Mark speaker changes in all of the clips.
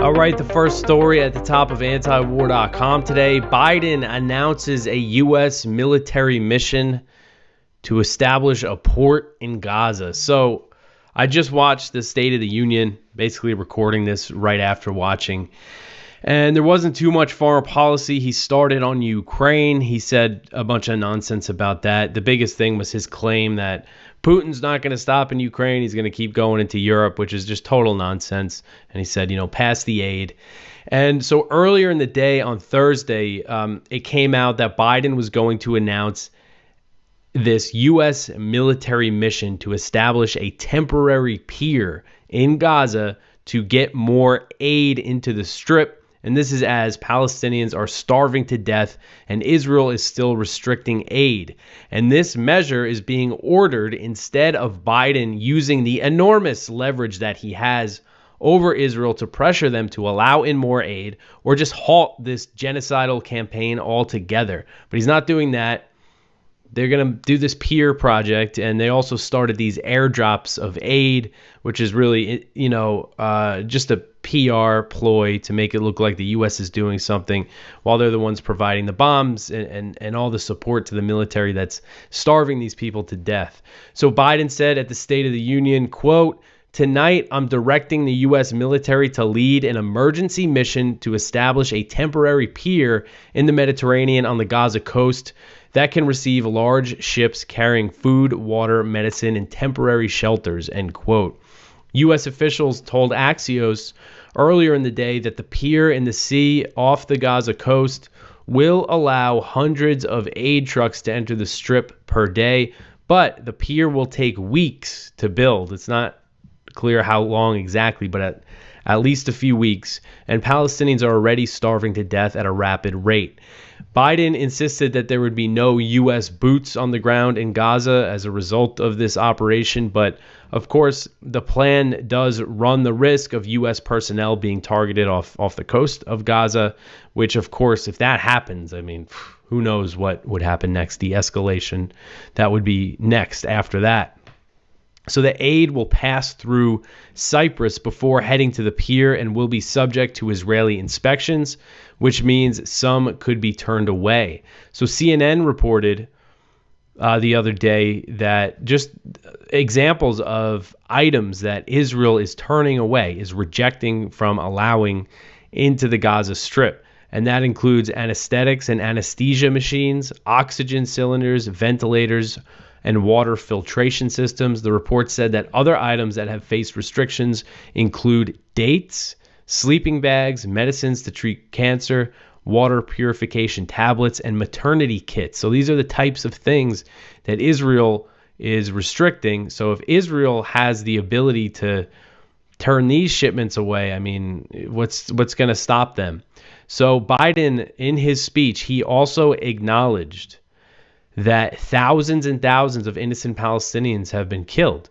Speaker 1: All right, the first story at the top of antiwar.com today. Biden announces a U.S. military mission to establish a port in Gaza. So I just watched the State of the Union, basically recording this right after watching. And there wasn't too much foreign policy. He started on Ukraine. He said a bunch of nonsense about that. The biggest thing was his claim that Putin's not going to stop in Ukraine. He's going to keep going into Europe, which is just total nonsense. And he said, pass the aid. And so earlier in the day on Thursday, it came out that Biden was going to announce this U.S. military mission to establish a temporary pier in Gaza to get more aid into the Strip. And this is as Palestinians are starving to death and Israel is still restricting aid. And this measure is being ordered instead of Biden using the enormous leverage that he has over Israel to pressure them to allow in more aid or just halt this genocidal campaign altogether. But he's not doing that. They're going to do this pier project, and they also started these airdrops of aid, which is really, just a PR ploy to make it look like the U.S. is doing something while they're the ones providing the bombs and all the support to the military that's starving these people to death. So Biden said at the State of the Union, quote, "Tonight, I'm directing the U.S. military to lead an emergency mission to establish a temporary pier in the Mediterranean on the Gaza coast that can receive large ships carrying food, water, medicine, and temporary shelters," end quote. U.S. officials told Axios earlier in the day that the pier in the sea off the Gaza coast will allow hundreds of aid trucks to enter the Strip per day, but the pier will take weeks to build. It's not clear how long exactly, but at least a few weeks, and Palestinians are already starving to death at a rapid rate. Biden insisted that there would be no U.S. boots on the ground in Gaza as a result of this operation, but of course, the plan does run the risk of U.S. personnel being targeted off the coast of Gaza, which, of course, if that happens, who knows what would happen next, the escalation that would be next after that. So the aid will pass through Cyprus before heading to the pier and will be subject to Israeli inspections, which means some could be turned away. So CNN reported the other day that just examples of items that Israel is turning away, is rejecting from allowing into the Gaza Strip. And that includes anesthetics and anesthesia machines, oxygen cylinders, ventilators, and water filtration systems. The report said that other items that have faced restrictions include dates, sleeping bags, medicines to treat cancer, water purification tablets, and maternity kits. So these are the types of things that Israel is restricting. So if Israel has the ability to turn these shipments away, what's going to stop them? So Biden, in his speech, he also acknowledged that thousands and thousands of innocent Palestinians have been killed.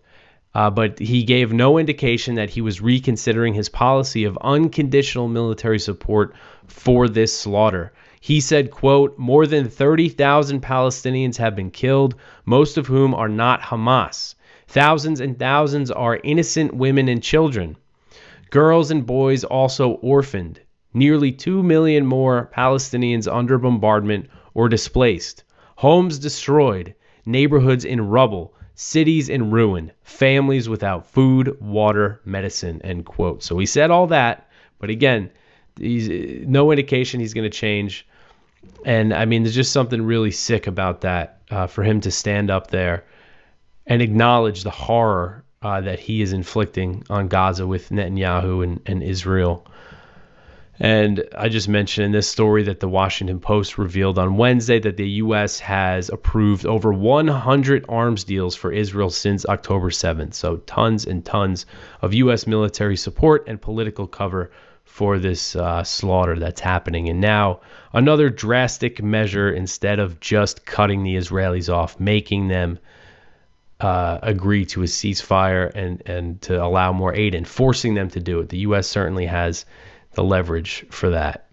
Speaker 1: But he gave no indication that he was reconsidering his policy of unconditional military support for this slaughter. He said, quote, "More than 30,000 Palestinians have been killed, most of whom are not Hamas. Thousands and thousands are innocent women and children. Girls and boys also orphaned. Nearly 2 million more Palestinians under bombardment or displaced. Homes destroyed, neighborhoods in rubble, cities in ruin, families without food, water, medicine," end quote. So he said all that, but again, he's no indication he's going to change. And there's just something really sick about that, for him to stand up there and acknowledge the horror that he is inflicting on Gaza with Netanyahu and Israel. And I just mentioned in this story that the Washington Post revealed on Wednesday that the U.S. has approved over 100 arms deals for Israel since October 7th. So tons and tons of U.S. military support and political cover for this slaughter that's happening. And now another drastic measure, instead of just cutting the Israelis off, making them agree to a ceasefire and to allow more aid and forcing them to do it. The U.S. certainly has the leverage for that.